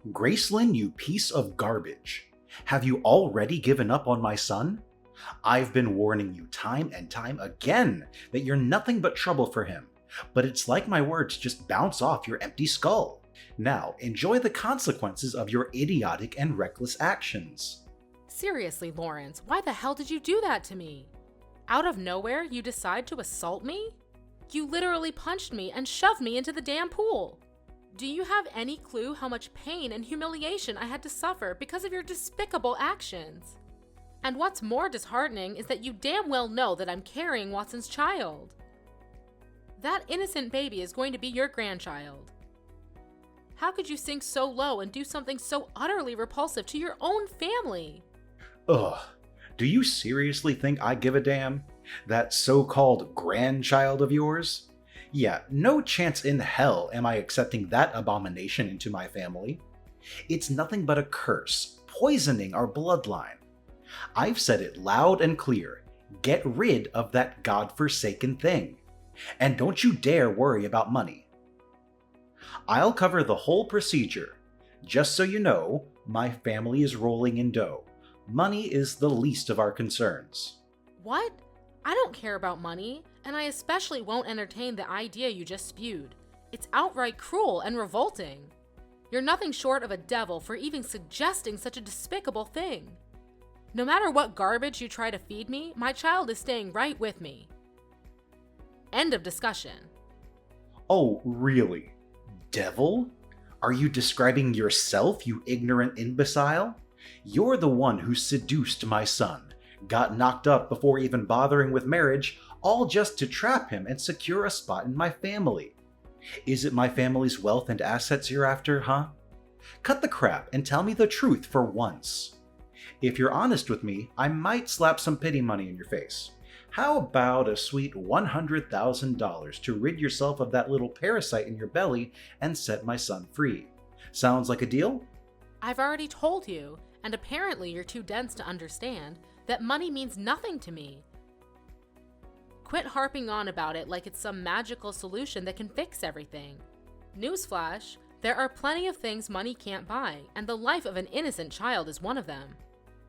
Gracelyn, you piece of garbage. Have you already given up on my son? I've been warning you time and time again that you're nothing but trouble for him, but it's like my words just bounce off your empty skull. Now, enjoy the consequences of your idiotic and reckless actions. Seriously, Lawrence, why the hell did you do that to me? Out of nowhere, you decide to assault me? You literally punched me and shoved me into the damn pool. Do you have any clue how much pain and humiliation I had to suffer because of your despicable actions? And what's more disheartening is that you damn well know that I'm carrying Watson's child. That innocent baby is going to be your grandchild. How could you sink so low and do something so utterly repulsive to your own family? Ugh, do you seriously think I give a damn? That so-called grandchild of yours? Yeah, no chance in hell am I accepting that abomination into my family. It's nothing but a curse, poisoning our bloodline. I've said it loud and clear. Get rid of that godforsaken thing. And don't you dare worry about money. I'll cover the whole procedure. Just so you know, my family is rolling in dough. Money is the least of our concerns. What? I don't care about money, and I especially won't entertain the idea you just spewed. It's outright cruel and revolting. You're nothing short of a devil for even suggesting such a despicable thing. No matter what garbage you try to feed me, my child is staying right with me. End of discussion. Oh, really? Devil? Are you describing yourself, you ignorant imbecile? You're the one who seduced my son, got knocked up before even bothering with marriage, all just to trap him and secure a spot in my family. Is it my family's wealth and assets you're after, huh? Cut the crap and tell me the truth for once. If you're honest with me, I might slap some pity money in your face. How about a sweet $100,000 to rid yourself of that little parasite in your belly and set my son free? Sounds like a deal? I've already told you, and apparently you're too dense to understand, that money means nothing to me. Quit harping on about it like it's some magical solution that can fix everything. Newsflash, there are plenty of things money can't buy, and the life of an innocent child is one of them.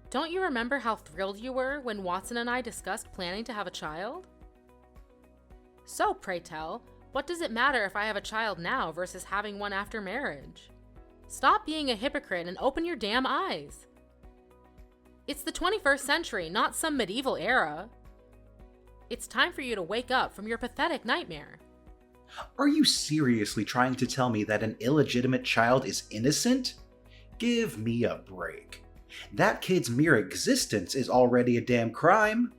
Don't you remember how thrilled you were when Watson and I discussed planning to have a child? So, pray tell, what does it matter if I have a child now versus having one after marriage? Stop being a hypocrite and open your damn eyes. It's the 21st century, not some medieval era. It's time for you to wake up from your pathetic nightmare. Are you seriously trying to tell me that an illegitimate child is innocent? Give me a break. That kid's mere existence is already a damn crime.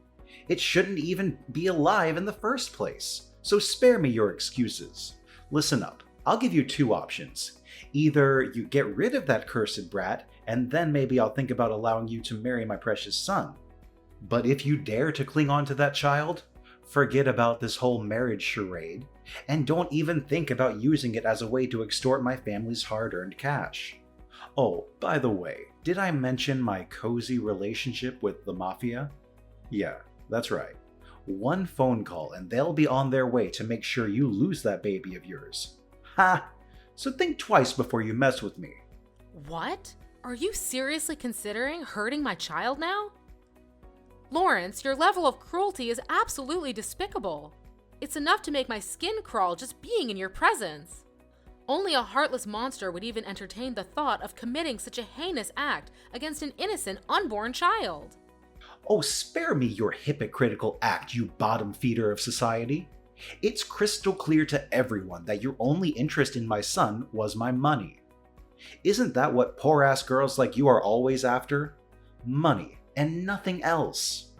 It shouldn't even be alive in the first place. So spare me your excuses. Listen up, I'll give you two options. Either you get rid of that cursed brat, and then maybe I'll think about allowing you to marry my precious son. But if you dare to cling on to that child, forget about this whole marriage charade, and don't even think about using it as a way to extort my family's hard-earned cash. Oh, by the way, did I mention my cozy relationship with the mafia? Yeah, that's right. One phone call and they'll be on their way to make sure you lose that baby of yours. Ha! So think twice before you mess with me. What? Are you seriously considering hurting my child now? Lawrence, your level of cruelty is absolutely despicable. It's enough to make my skin crawl just being in your presence. Only a heartless monster would even entertain the thought of committing such a heinous act against an innocent, unborn child. Oh, spare me your hypocritical act, you bottom feeder of society. It's crystal clear to everyone that your only interest in my son was my money. Isn't that what poor-ass girls like you are always after? Money, and nothing else.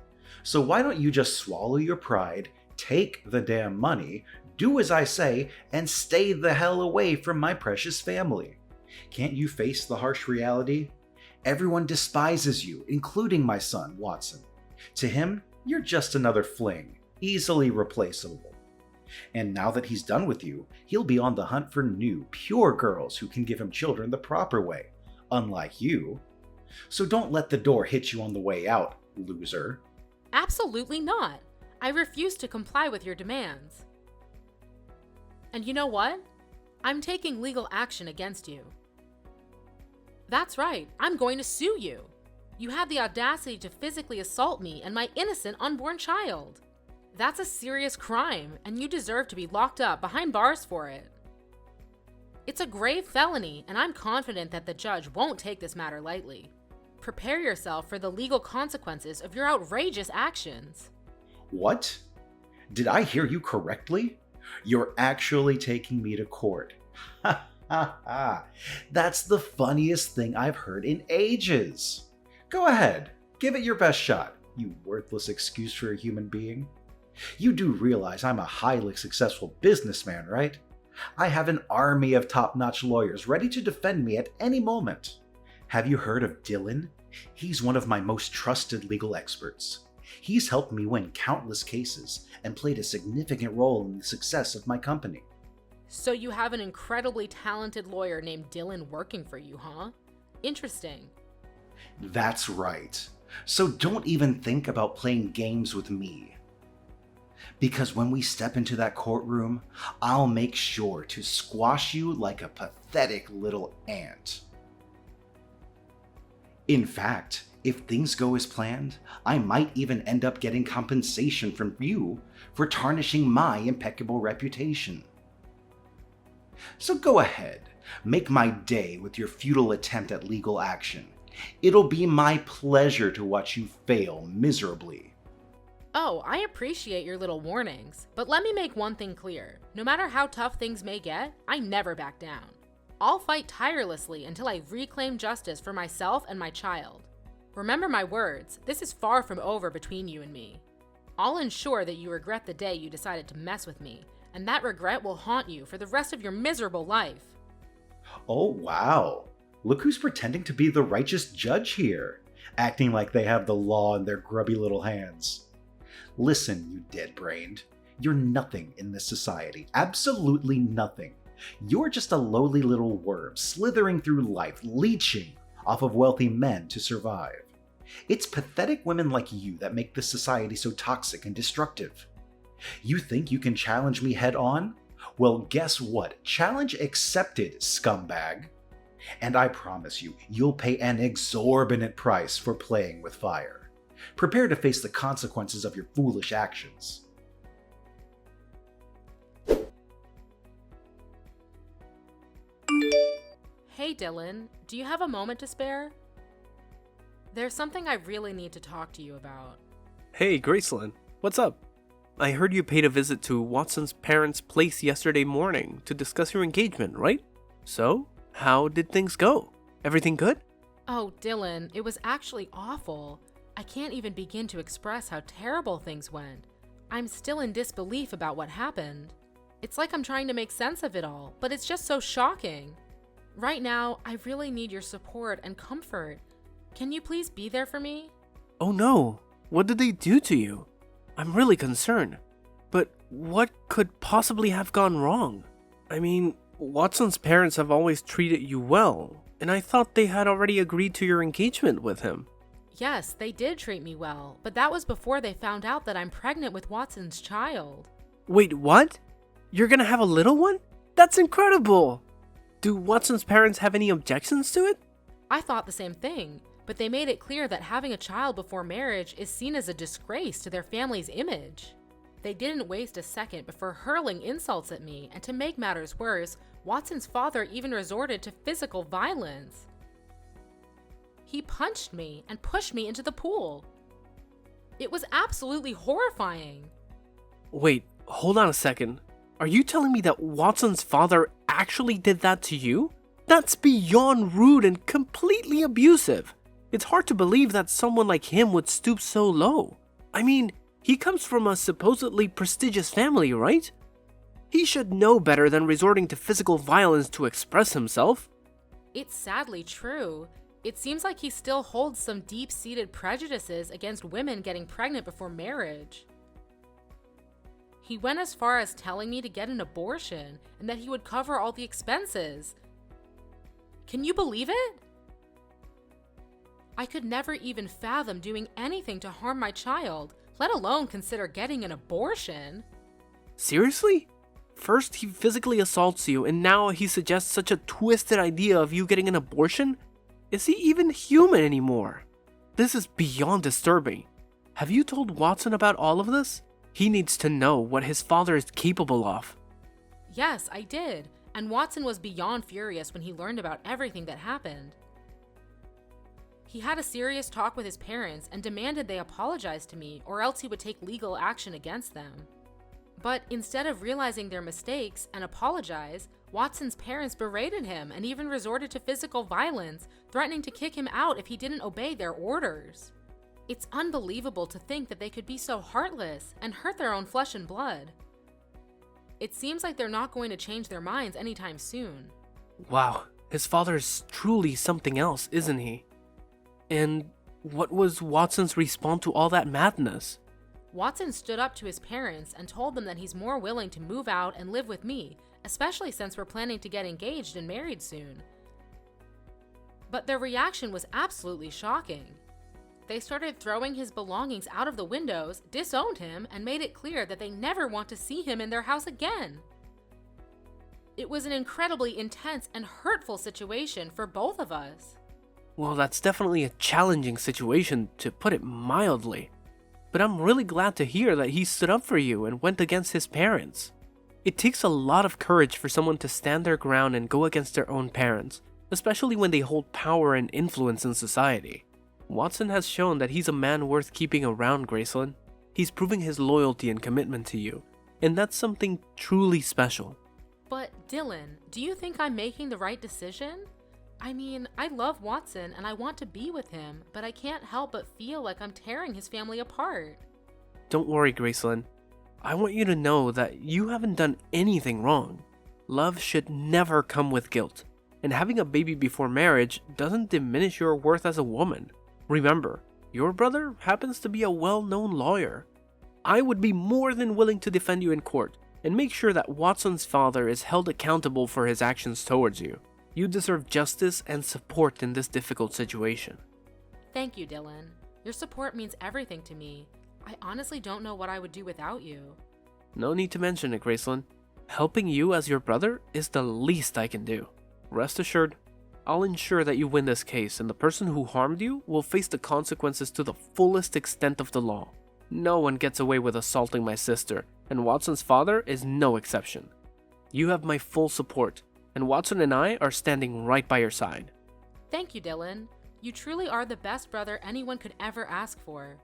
So why don't you just swallow your pride, take the damn money, do as I say, and stay the hell away from my precious family? Can't you face the harsh reality? Everyone despises you, including my son, Watson. To him, you're just another fling, easily replaceable. And now that he's done with you, he'll be on the hunt for new, pure girls who can give him children the proper way, unlike you. So don't let the door hit you on the way out, loser. Absolutely not. I refuse to comply with your demands. And you know what? I'm taking legal action against you. That's right, I'm going to sue you. You had the audacity to physically assault me and my innocent unborn child. That's a serious crime, and you deserve to be locked up behind bars for it. It's a grave felony, and I'm confident that the judge won't take this matter lightly. Prepare yourself for the legal consequences of your outrageous actions. What? Did I hear you correctly? You're actually taking me to court. Ha ha ha. That's the funniest thing I've heard in ages. Go ahead, give it your best shot, you worthless excuse for a human being. You do realize I'm a highly successful businessman, right? I have an army of top-notch lawyers ready to defend me at any moment. Have you heard of Dylan? He's one of my most trusted legal experts. He's helped me win countless cases and played a significant role in the success of my company. So you have an incredibly talented lawyer named Dylan working for you, huh? Interesting. That's right. So don't even think about playing games with me. Because when we step into that courtroom, I'll make sure to squash you like a pathetic little ant. In fact, if things go as planned, I might even end up getting compensation from you for tarnishing my impeccable reputation. So go ahead, make my day with your futile attempt at legal action. It'll be my pleasure to watch you fail miserably. Oh, I appreciate your little warnings, but let me make one thing clear. No matter how tough things may get, I never back down. I'll fight tirelessly until I reclaim justice for myself and my child. Remember my words, this is far from over between you and me. I'll ensure that you regret the day you decided to mess with me, and that regret will haunt you for the rest of your miserable life. Oh wow, look who's pretending to be the righteous judge here, acting like they have the law in their grubby little hands. Listen, you dead-brained, you're nothing in this society, absolutely nothing. You're just a lowly little worm slithering through life, leeching off of wealthy men to survive. It's pathetic women like you that make this society so toxic and destructive. You think you can challenge me head on? Well, guess what? Challenge accepted, scumbag. And I promise you, you'll pay an exorbitant price for playing with fire. Prepare to face the consequences of your foolish actions. Hey Dylan, do you have a moment to spare? There's something I really need to talk to you about. Hey, Gracelyn, what's up? I heard you paid a visit to Watson's parents' place yesterday morning to discuss your engagement, right? So, how did things go? Everything good? Oh, Dylan, it was actually awful. I can't even begin to express how terrible things went. I'm still in disbelief about what happened. It's like I'm trying to make sense of it all, but it's just so shocking. Right now, I really need your support and comfort. Can you please be there for me? Oh no, what did they do to you? I'm really concerned. But what could possibly have gone wrong? I mean, Watson's parents have always treated you well, and I thought they had already agreed to your engagement with him. Yes, they did treat me well, but that was before they found out that I'm pregnant with Watson's child. Wait, what? You're gonna have a little one? That's incredible! Do Watson's parents have any objections to it? I thought the same thing, but they made it clear that having a child before marriage is seen as a disgrace to their family's image. They didn't waste a second before hurling insults at me, and to make matters worse, Watson's father even resorted to physical violence. He punched me and pushed me into the pool. It was absolutely horrifying. Wait, hold on a second. Are you telling me that Watson's father actually did that to you? That's beyond rude and completely abusive. It's hard to believe that someone like him would stoop so low. I mean, he comes from a supposedly prestigious family, right? He should know better than resorting to physical violence to express himself. It's sadly true. It seems like he still holds some deep-seated prejudices against women getting pregnant before marriage. He went as far as telling me to get an abortion and that he would cover all the expenses. Can you believe it? I could never even fathom doing anything to harm my child, let alone consider getting an abortion. Seriously? First he physically assaults you, and now he suggests such a twisted idea of you getting an abortion? Is he even human anymore? This is beyond disturbing. Have you told Watson about all of this? He needs to know what his father is capable of. Yes, I did, and Watson was beyond furious when he learned about everything that happened. He had a serious talk with his parents and demanded they apologize to me, or else he would take legal action against them. But instead of realizing their mistakes and apologize, Watson's parents berated him and even resorted to physical violence, threatening to kick him out if he didn't obey their orders. It's unbelievable to think that they could be so heartless and hurt their own flesh and blood. It seems like they're not going to change their minds anytime soon. Wow, his father is truly something else, isn't he? And what was Watson's response to all that madness? Watson stood up to his parents and told them that he's more willing to move out and live with me, especially since we're planning to get engaged and married soon. But their reaction was absolutely shocking. They started throwing his belongings out of the windows, disowned him, and made it clear that they never want to see him in their house again. It was an incredibly intense and hurtful situation for both of us. Well, that's definitely a challenging situation, to put it mildly. But I'm really glad to hear that he stood up for you and went against his parents. It takes a lot of courage for someone to stand their ground and go against their own parents, especially when they hold power and influence in society. Watson has shown that he's a man worth keeping around, Gracelyn. He's proving his loyalty and commitment to you, and that's something truly special. But Dylan, do you think I'm making the right decision? I mean, I love Watson and I want to be with him, but I can't help but feel like I'm tearing his family apart. Don't worry, Gracelyn. I want you to know that you haven't done anything wrong. Love should never come with guilt, and having a baby before marriage doesn't diminish your worth as a woman. Remember, your brother happens to be a well-known lawyer. I would be more than willing to defend you in court and make sure that Watson's father is held accountable for his actions towards you. You deserve justice and support in this difficult situation. Thank you, Dylan. Your support means everything to me. I honestly don't know what I would do without you. No need to mention it, Gracelyn. Helping you as your brother is the least I can do. Rest assured, I'll ensure that you win this case and the person who harmed you will face the consequences to the fullest extent of the law. No one gets away with assaulting my sister, and Watson's father is no exception. You have my full support, and Watson and I are standing right by your side. Thank you, Dylan. You truly are the best brother anyone could ever ask for.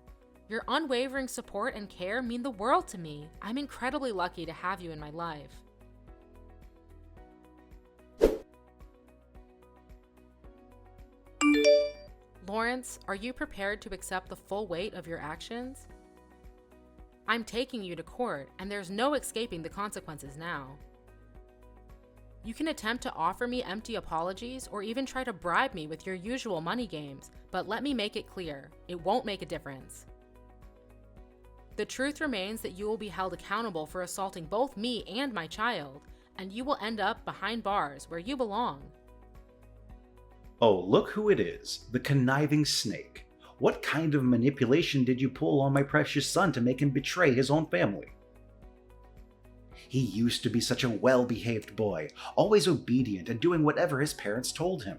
Your unwavering support and care mean the world to me. I'm incredibly lucky to have you in my life. Lawrence, are you prepared to accept the full weight of your actions? I'm taking you to court, and there's no escaping the consequences now. You can attempt to offer me empty apologies or even try to bribe me with your usual money games, but let me make it clear, it won't make a difference. The truth remains that you will be held accountable for assaulting both me and my child, and you will end up behind bars where you belong. Oh, look who it is, the conniving snake. What kind of manipulation did you pull on my precious son to make him betray his own family? He used to be such a well-behaved boy, always obedient and doing whatever his parents told him.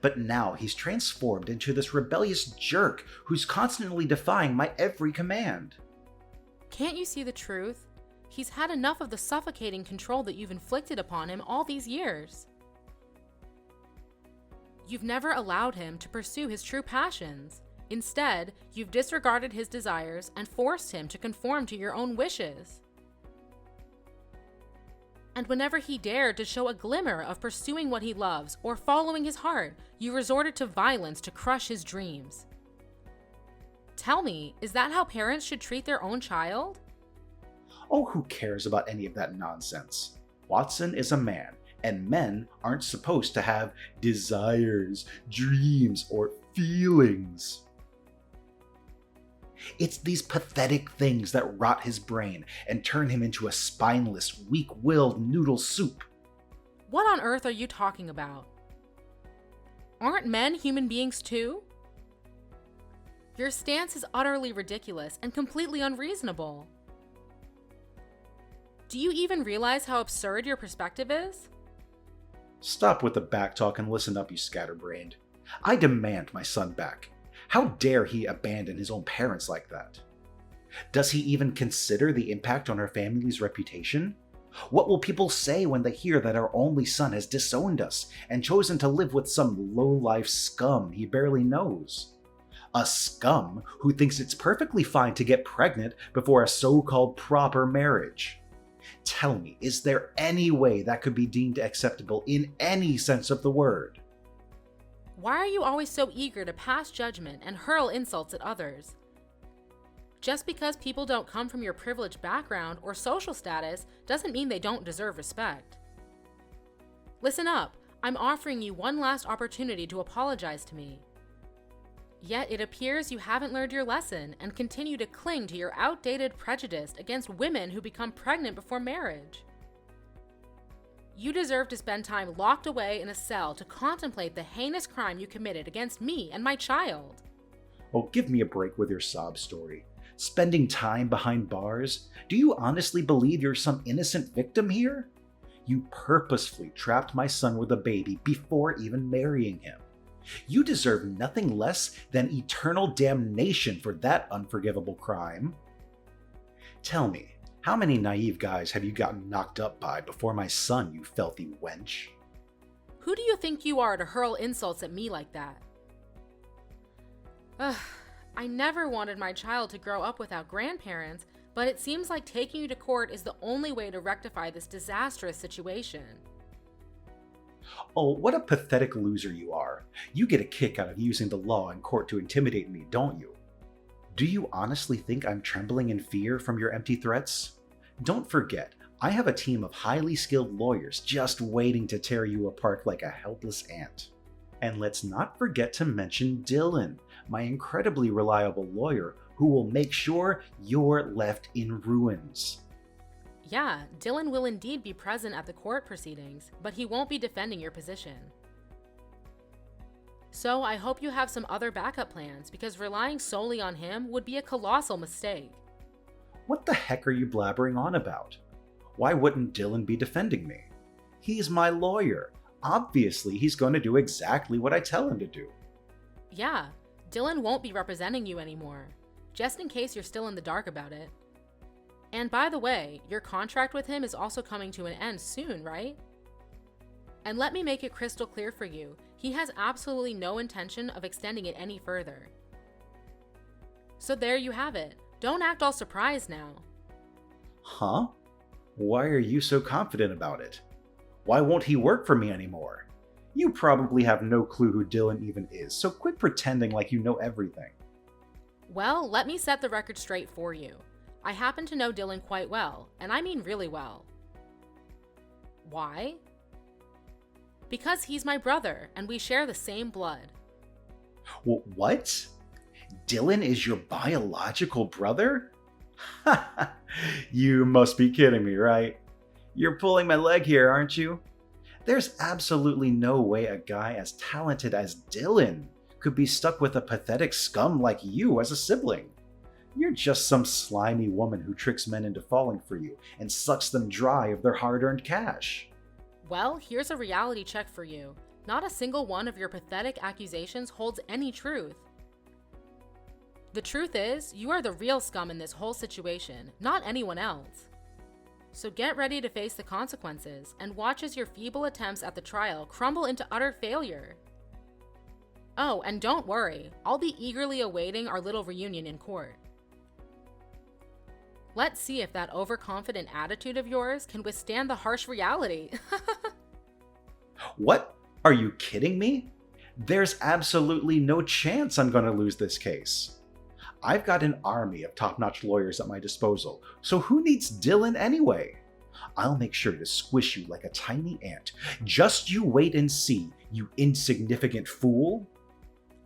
But now he's transformed into this rebellious jerk who's constantly defying my every command. Can't you see the truth? He's had enough of the suffocating control that you've inflicted upon him all these years. You've never allowed him to pursue his true passions. Instead, you've disregarded his desires and forced him to conform to your own wishes. And whenever he dared to show a glimmer of pursuing what he loves or following his heart, you resorted to violence to crush his dreams. Tell me, is that how parents should treat their own child? Oh, who cares about any of that nonsense? Watson is a man, and men aren't supposed to have desires, dreams, or feelings. It's these pathetic things that rot his brain and turn him into a spineless, weak-willed noodle soup. What on earth are you talking about? Aren't men human beings too? Your stance is utterly ridiculous and completely unreasonable. Do you even realize how absurd your perspective is? Stop with the backtalk and listen up, you scatterbrained. I demand my son back. How dare he abandon his own parents like that? Does he even consider the impact on our family's reputation? What will people say when they hear that our only son has disowned us and chosen to live with some low-life scum he barely knows? A scum who thinks it's perfectly fine to get pregnant before a so-called proper marriage. Tell me, is there any way that could be deemed acceptable in any sense of the word? Why are you always so eager to pass judgment and hurl insults at others? Just because people don't come from your privileged background or social status doesn't mean they don't deserve respect. Listen up, I'm offering you one last opportunity to apologize to me. Yet it appears you haven't learned your lesson and continue to cling to your outdated prejudice against women who become pregnant before marriage. You deserve to spend time locked away in a cell to contemplate the heinous crime you committed against me and my child. Oh, give me a break with your sob story. Spending time behind bars? Do you honestly believe you're some innocent victim here? You purposefully trapped my son with a baby before even marrying him. You deserve nothing less than eternal damnation for that unforgivable crime. Tell me, how many naive guys have you gotten knocked up by before my son, you filthy wench? Who do you think you are to hurl insults at me like that? Ugh, I never wanted my child to grow up without grandparents, but it seems like taking you to court is the only way to rectify this disastrous situation. Oh, what a pathetic loser you are. You get a kick out of using the law in court to intimidate me, don't you? Do you honestly think I'm trembling in fear from your empty threats? Don't forget, I have a team of highly skilled lawyers just waiting to tear you apart like a helpless ant. And let's not forget to mention Dylan, my incredibly reliable lawyer who will make sure you're left in ruins. Yeah, Dylan will indeed be present at the court proceedings, but he won't be defending your position. So I hope you have some other backup plans, because relying solely on him would be a colossal mistake. What the heck are you blabbering on about? Why wouldn't Dylan be defending me? He's my lawyer. Obviously, he's going to do exactly what I tell him to do. Yeah, Dylan won't be representing you anymore, just in case you're still in the dark about it. And by the way, your contract with him is also coming to an end soon, right? And let me make it crystal clear for you, he has absolutely no intention of extending it any further. So there you have it. Don't act all surprised now. Huh? Why are you so confident about it? Why won't he work for me anymore? You probably have no clue who Dylan even is, so quit pretending like you know everything. Well, let me set the record straight for you. I happen to know Dylan quite well, and I mean really well. Why? Because he's my brother, and we share the same blood. What? Dylan is your biological brother? You must be kidding me, right? You're pulling my leg here, aren't you? There's absolutely no way a guy as talented as Dylan could be stuck with a pathetic scum like you as a sibling. You're just some slimy woman who tricks men into falling for you and sucks them dry of their hard-earned cash. Well, here's a reality check for you. Not a single one of your pathetic accusations holds any truth. The truth is, you are the real scum in this whole situation, not anyone else. So get ready to face the consequences and watch as your feeble attempts at the trial crumble into utter failure. Oh, and don't worry, I'll be eagerly awaiting our little reunion in court. Let's see if that overconfident attitude of yours can withstand the harsh reality. What? Are you kidding me? There's absolutely no chance I'm going to lose this case. I've got an army of top-notch lawyers at my disposal, so who needs Dylan anyway? I'll make sure to squish you like a tiny ant. Just you wait and see, you insignificant fool.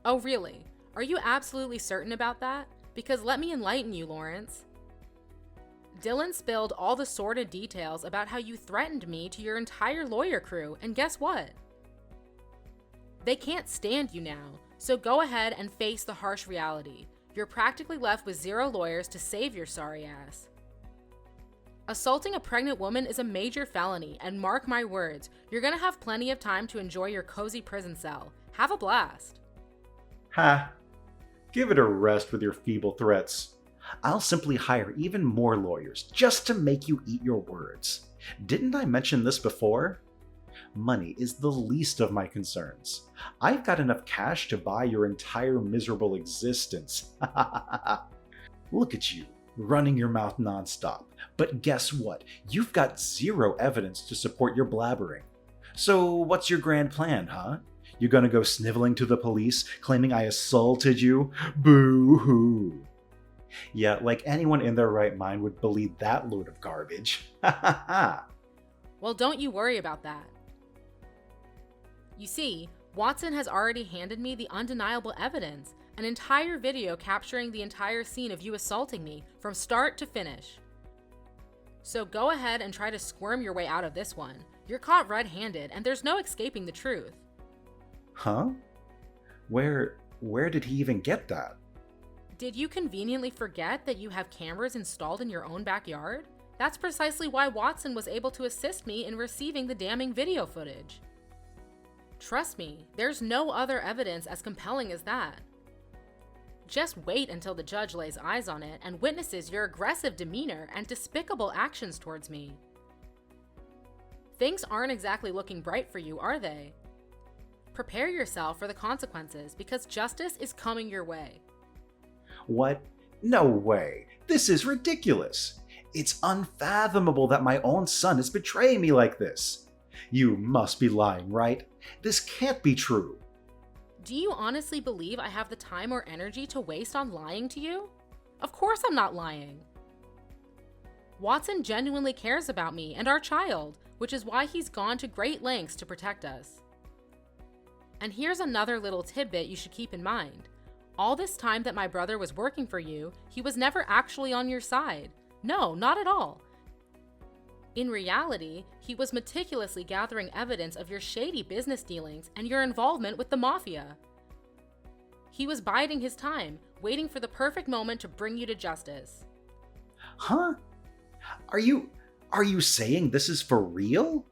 Oh really? Are you absolutely certain about that? Because let me enlighten you, Lawrence. Dylan spilled all the sordid details about how you threatened me to your entire lawyer crew, and guess what? They can't stand you now, so go ahead and face the harsh reality. You're practically left with 0 lawyers to save your sorry ass. Assaulting a pregnant woman is a major felony, and mark my words, you're gonna have plenty of time to enjoy your cozy prison cell. Have a blast. Ha! Give it a rest with your feeble threats. I'll simply hire even more lawyers just to make you eat your words. Didn't I mention this before? Money is the least of my concerns. I've got enough cash to buy your entire miserable existence. Look at you, running your mouth nonstop. But guess what? You've got zero evidence to support your blabbering. So what's your grand plan, huh? You're gonna go sniveling to the police, claiming I assaulted you? Boo-hoo. Yeah, like anyone in their right mind would believe that load of garbage. Ha ha ha. Well, don't you worry about that. You see, Watson has already handed me the undeniable evidence, an entire video capturing the entire scene of you assaulting me from start to finish. So go ahead and try to squirm your way out of this one. You're caught red-handed, and there's no escaping the truth. Huh? Where did he even get that? Did you conveniently forget that you have cameras installed in your own backyard? That's precisely why Watson was able to assist me in receiving the damning video footage. Trust me, there's no other evidence as compelling as that. Just wait until the judge lays eyes on it and witnesses your aggressive demeanor and despicable actions towards me. Things aren't exactly looking bright for you, are they? Prepare yourself for the consequences because justice is coming your way. What? No way. This is ridiculous. It's unfathomable that my own son is betraying me like this. You must be lying, right? This can't be true. Do you honestly believe I have the time or energy to waste on lying to you? Of course I'm not lying. Watson genuinely cares about me and our child, which is why he's gone to great lengths to protect us. And here's another little tidbit you should keep in mind. All this time that my brother was working for you, he was never actually on your side. No, not at all. In reality, he was meticulously gathering evidence of your shady business dealings and your involvement with the mafia. He was biding his time, waiting for the perfect moment to bring you to justice. Huh? Are you saying this is for real?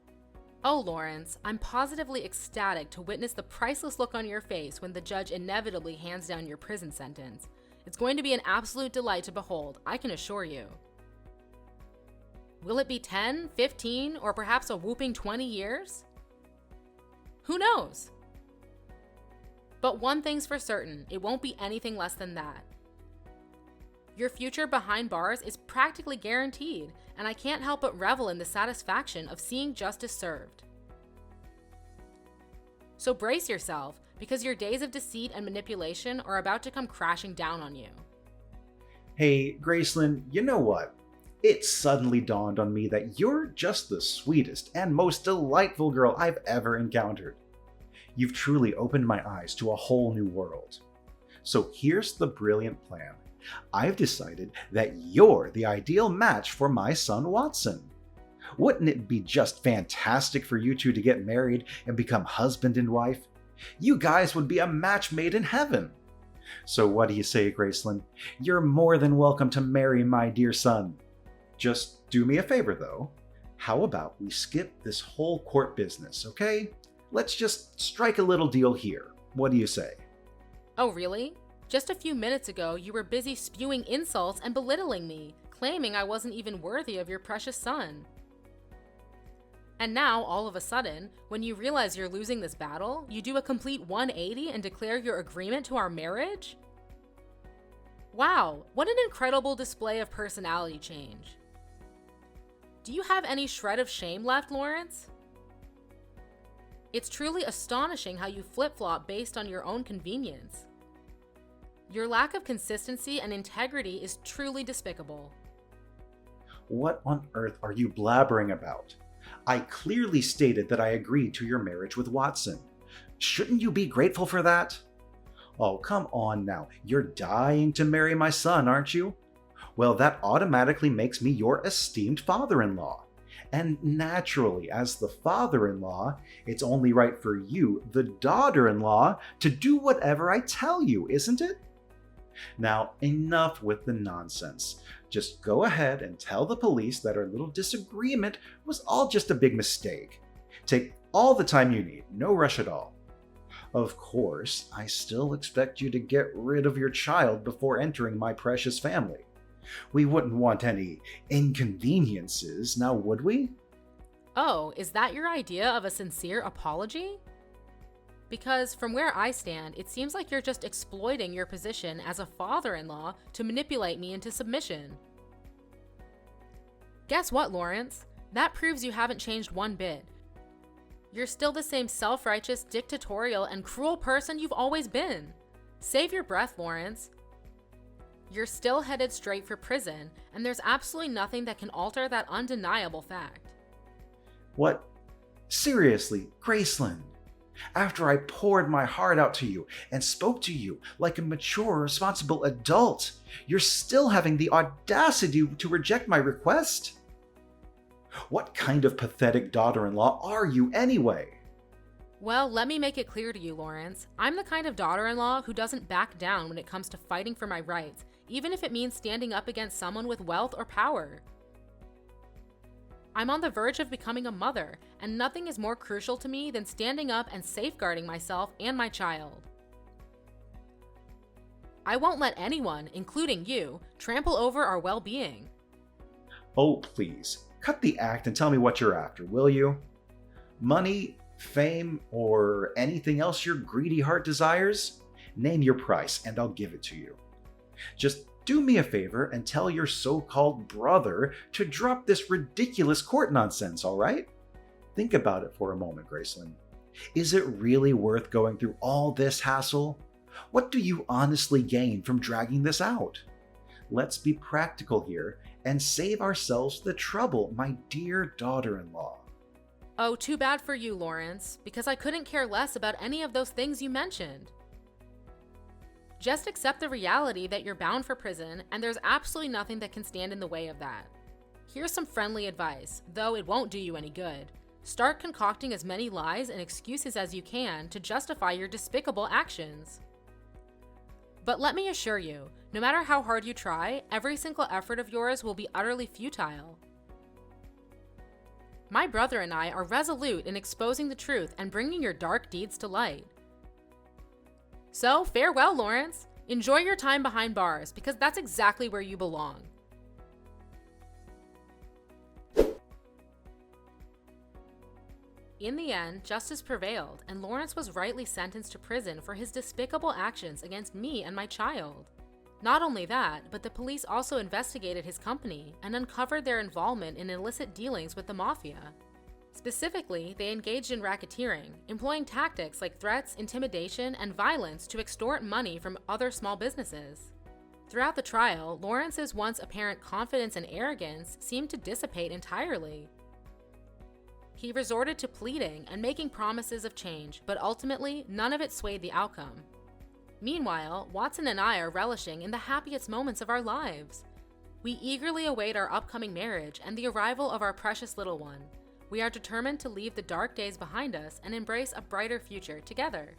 Oh, Lawrence, I'm positively ecstatic to witness the priceless look on your face when the judge inevitably hands down your prison sentence. It's going to be an absolute delight to behold, I can assure you. Will it be 10, 15, or perhaps a whooping 20 years? Who knows? But one thing's for certain, it won't be anything less than that. Your future behind bars is practically guaranteed, and I can't help but revel in the satisfaction of seeing justice served. So brace yourself, because your days of deceit and manipulation are about to come crashing down on you. Hey, Gracelyn, you know what? It suddenly dawned on me that you're just the sweetest and most delightful girl I've ever encountered. You've truly opened my eyes to a whole new world. So here's the brilliant plan. I've decided that you're the ideal match for my son Watson. Wouldn't it be just fantastic for you two to get married and become husband and wife? You guys would be a match made in heaven. So what do you say, Gracelyn? You're more than welcome to marry my dear son. Just do me a favor, though. How about we skip this whole court business, okay? Let's just strike a little deal here. What do you say? Oh, really? Just a few minutes ago, you were busy spewing insults and belittling me, claiming I wasn't even worthy of your precious son. And now, all of a sudden, when you realize you're losing this battle, you do a complete 180 and declare your agreement to our marriage? Wow, what an incredible display of personality change. Do you have any shred of shame left, Lawrence? It's truly astonishing how you flip-flop based on your own convenience. Your lack of consistency and integrity is truly despicable. What on earth are you blabbering about? I clearly stated that I agreed to your marriage with Watson. Shouldn't you be grateful for that? Oh, come on now. You're dying to marry my son, aren't you? Well, that automatically makes me your esteemed father-in-law. And naturally, as the father-in-law, it's only right for you, the daughter-in-law, to do whatever I tell you, isn't it? Now, enough with the nonsense. Just go ahead and tell the police that our little disagreement was all just a big mistake. Take all the time you need, no rush at all. Of course, I still expect you to get rid of your child before entering my precious family. We wouldn't want any inconveniences, now would we? Oh, is that your idea of a sincere apology? Because from where I stand, it seems like you're just exploiting your position as a father-in-law to manipulate me into submission. Guess what, Lawrence? That proves you haven't changed one bit. You're still the same self-righteous, dictatorial, and cruel person you've always been. Save your breath, Lawrence. You're still headed straight for prison, and there's absolutely nothing that can alter that undeniable fact. What? Seriously, Graceland? After I poured my heart out to you and spoke to you like a mature, responsible adult, you're still having the audacity to reject my request? What kind of pathetic daughter-in-law are you anyway? Well, let me make it clear to you, Lawrence. I'm the kind of daughter-in-law who doesn't back down when it comes to fighting for my rights, even if it means standing up against someone with wealth or power. I'm on the verge of becoming a mother, and nothing is more crucial to me than standing up and safeguarding myself and my child. I won't let anyone, including you, trample over our well-being. Oh, please, cut the act and tell me what you're after, will you? Money, fame, or anything else your greedy heart desires? Name your price and I'll give it to you. Just do me a favor and tell your so-called brother to drop this ridiculous court nonsense, all right? Think about it for a moment, Graceland. Is it really worth going through all this hassle? What do you honestly gain from dragging this out? Let's be practical here and save ourselves the trouble, my dear daughter-in-law. Oh, too bad for you, Lawrence, because I couldn't care less about any of those things you mentioned. Just accept the reality that you're bound for prison, and there's absolutely nothing that can stand in the way of that. Here's some friendly advice, though it won't do you any good. Start concocting as many lies and excuses as you can to justify your despicable actions. But let me assure you, no matter how hard you try, every single effort of yours will be utterly futile. My brother and I are resolute in exposing the truth and bringing your dark deeds to light. So, farewell, Lawrence. Enjoy your time behind bars, because that's exactly where you belong. In the end, justice prevailed, and Lawrence was rightly sentenced to prison for his despicable actions against me and my child. Not only that, but the police also investigated his company and uncovered their involvement in illicit dealings with the mafia. Specifically, they engaged in racketeering, employing tactics like threats, intimidation, and violence to extort money from other small businesses. Throughout the trial, Lawrence's once apparent confidence and arrogance seemed to dissipate entirely. He resorted to pleading and making promises of change, but ultimately, none of it swayed the outcome. Meanwhile, Watson and I are relishing in the happiest moments of our lives. We eagerly await our upcoming marriage and the arrival of our precious little one. We are determined to leave the dark days behind us and embrace a brighter future together.